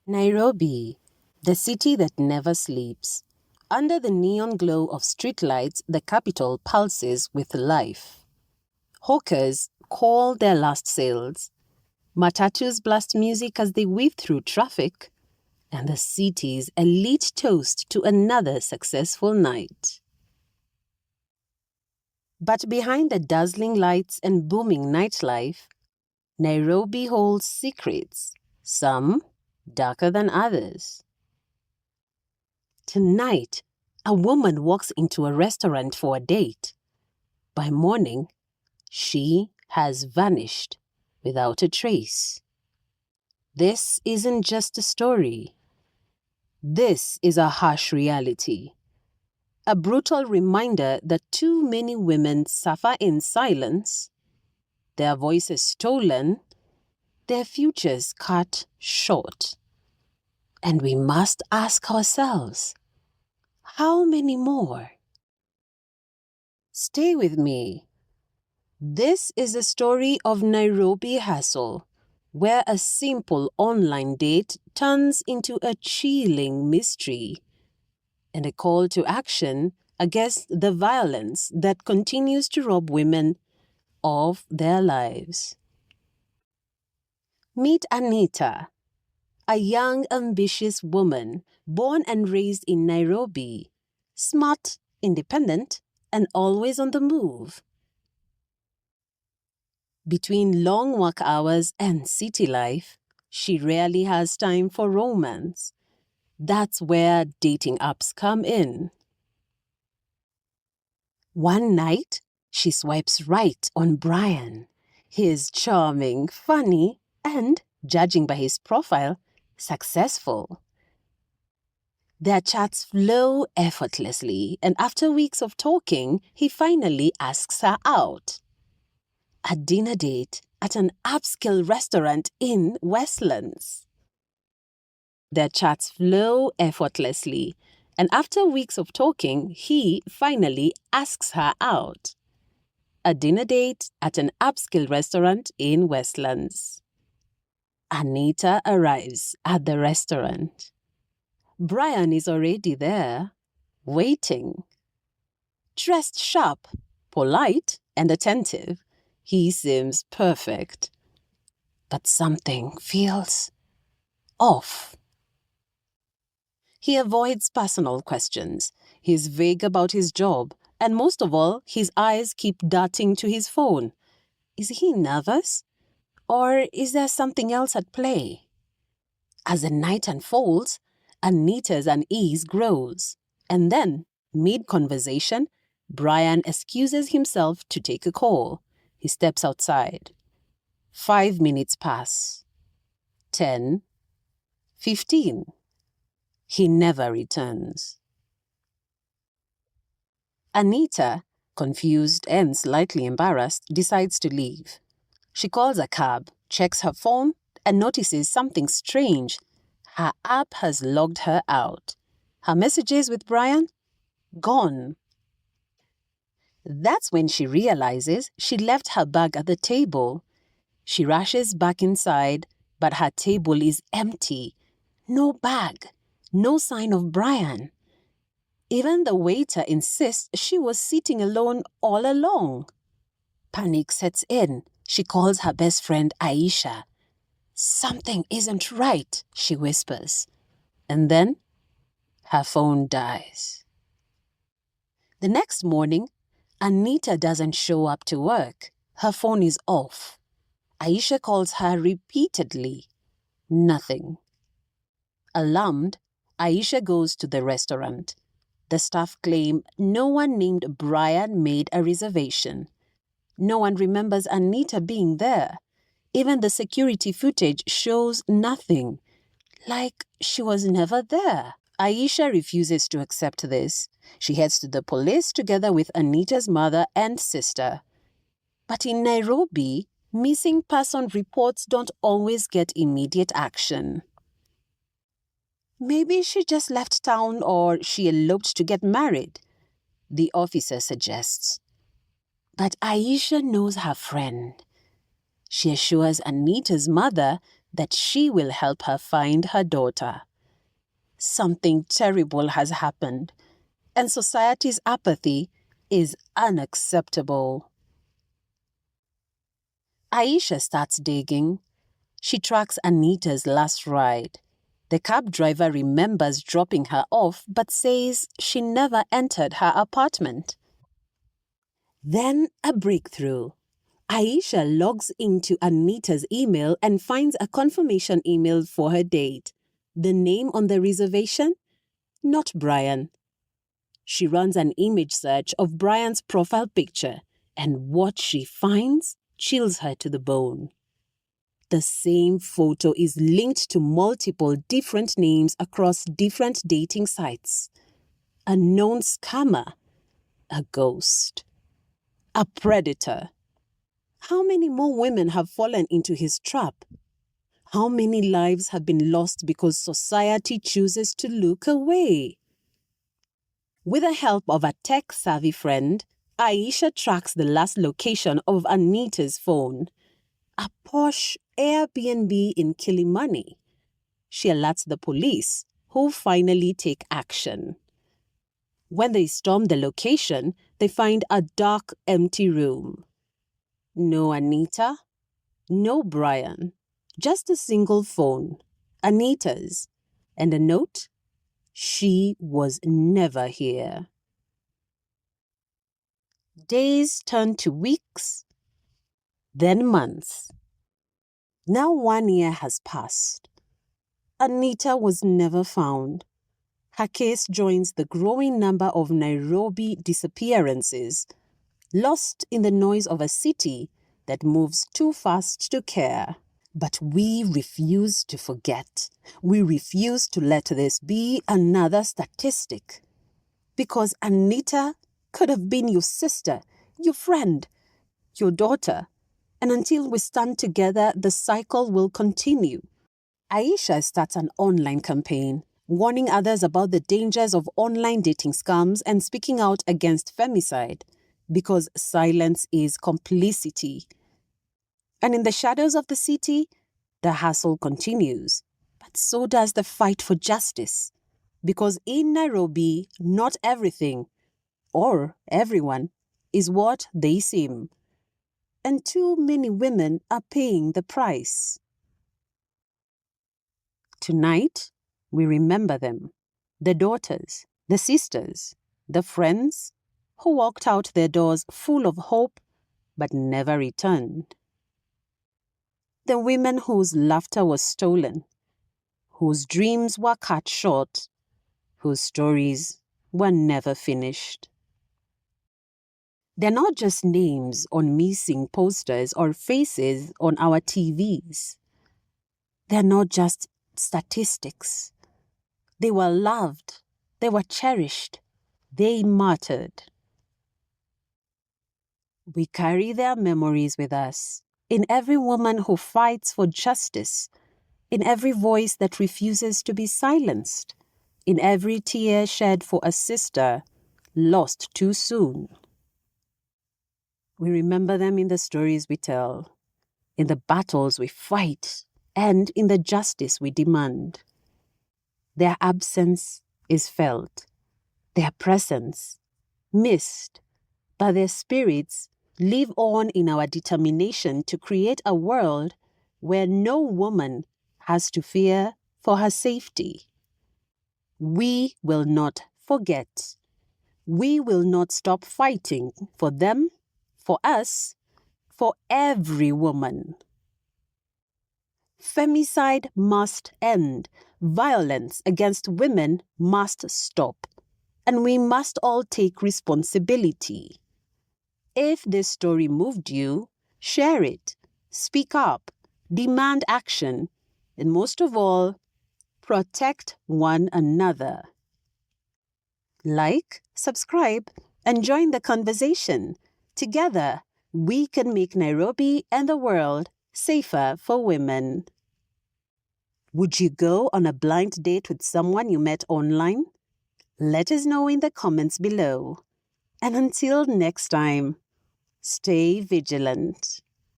Nairobi, the city that never sleeps. Under the neon glow of streetlights, the capital pulses with life. Hawkers call their last sales. Matatus blast music as they weave through traffic, and the city's elite toast to another successful night. But behind the dazzling lights and booming nightlife, Nairobi holds secrets, some darker than others. Tonight, a woman walks into a restaurant for a date. By morning, she has vanished without a trace. This isn't just a story. This is a harsh reality. A brutal reminder that too many women suffer in silence, their voices stolen, their futures cut short. And we must ask ourselves, how many more? Stay with me. This is a story of Nairobi hustle, where a simple online date turns into a chilling mystery and a call to action against the violence that continues to rob women of their lives. Meet Anita, a young, ambitious woman born and raised in Nairobi, smart, independent, and always on the move. Between long work hours and city life, she rarely has time for romance. That's where dating apps come in. One night, she swipes right on Brian. He is charming, funny, and, judging by his profile, successful. Their chats flow effortlessly, and after weeks of talking, he finally asks her out. A dinner date at an upscale restaurant in Westlands. Their chats flow effortlessly, and after weeks of talking, he finally asks her out. A dinner date at an upscale restaurant in Westlands. Anita arrives at the restaurant. Brian is already there, waiting. Dressed sharp, polite, and attentive, he seems perfect. But something feels off. He avoids personal questions. He's vague about his job, and most of all, his eyes keep darting to his phone. Is he nervous? Or is there something else at play? As the night unfolds, Anita's unease grows. And then, mid-conversation, Brian excuses himself to take a call. He steps outside. 5 minutes pass. 10. 15. He never returns. Anita, confused and slightly embarrassed, decides to leave. She calls a cab, checks her phone, and notices something strange. Her app has logged her out. Her messages with Brian? Gone. That's when she realizes she left her bag at the table. She rushes back inside, but her table is empty. No bag. No sign of Brian. Even the waiter insists she was sitting alone all along. Panic sets in. She calls her best friend Aisha. Something isn't right, she whispers. And then her phone dies. The next morning, Anita doesn't show up to work. Her phone is off. Aisha calls her repeatedly. Nothing. Alarmed, Aisha goes to the restaurant. The staff claim no one named Brian made a reservation. No one remembers Anita being there. Even the security footage shows nothing. Like she was never there. Aisha refuses to accept this. She heads to the police together with Anita's mother and sister. But in Nairobi, missing person reports don't always get immediate action. Maybe she just left town or she eloped to get married, the officer suggests. But Aisha knows her friend. She assures Anita's mother that she will help her find her daughter. Something terrible has happened, and society's apathy is unacceptable. Aisha starts digging. She tracks Anita's last ride. The cab driver remembers dropping her off but says she never entered her apartment. Then a breakthrough. Aisha logs into Anita's email and finds a confirmation email for her date. The name on the reservation? Not Brian. She runs an image search of Brian's profile picture, and what she finds chills her to the bone. The same photo is linked to multiple different names across different dating sites. A known scammer, a ghost, a predator. How many more women have fallen into his trap? How many lives have been lost because society chooses to look away? With the help of a tech-savvy friend, Aisha tracks the last location of Anita's phone. A posh Airbnb in Kilimani. She alerts the police, who finally take action. When they storm the location, they find a dark, empty room. No Anita, no Brian, just a single phone, Anita's, and a note: she was never here. Days turn to weeks, then months. Now 1 year has passed. Anita was never found. Her case joins the growing number of Nairobi disappearances, lost in the noise of a city that moves too fast to care. But we refuse to forget. We refuse to let this be another statistic. Because Anita could have been your sister, your friend, your daughter. And until we stand together, the cycle will continue. Aisha starts an online campaign, warning others about the dangers of online dating scams and speaking out against femicide, because silence is complicity. And in the shadows of the city, the hustle continues. But so does the fight for justice. Because in Nairobi, not everything, or everyone, is what they seem. And too many women are paying the price. Tonight, we remember them. The daughters, the sisters, the friends who walked out their doors full of hope but never returned. The women whose laughter was stolen, whose dreams were cut short, whose stories were never finished. They're not just names on missing posters or faces on our TVs. They're not just statistics. They were loved. They were cherished. They mattered. We carry their memories with us. In every woman who fights for justice, in every voice that refuses to be silenced, in every tear shed for a sister lost too soon. We remember them in the stories we tell, in the battles we fight, and in the justice we demand. Their absence is felt, their presence missed, but their spirits live on in our determination to create a world where no woman has to fear for her safety. We will not forget. We will not stop fighting for them, for us, for every woman. Femicide must end. Violence against women must stop. And we must all take responsibility. If this story moved you, share it, speak up, demand action, and most of all, protect one another. Like, subscribe, and join the conversation. Together, we can make Nairobi and the world safer for women. Would you go on a blind date with someone you met online? Let us know in the comments below. And until next time, stay vigilant.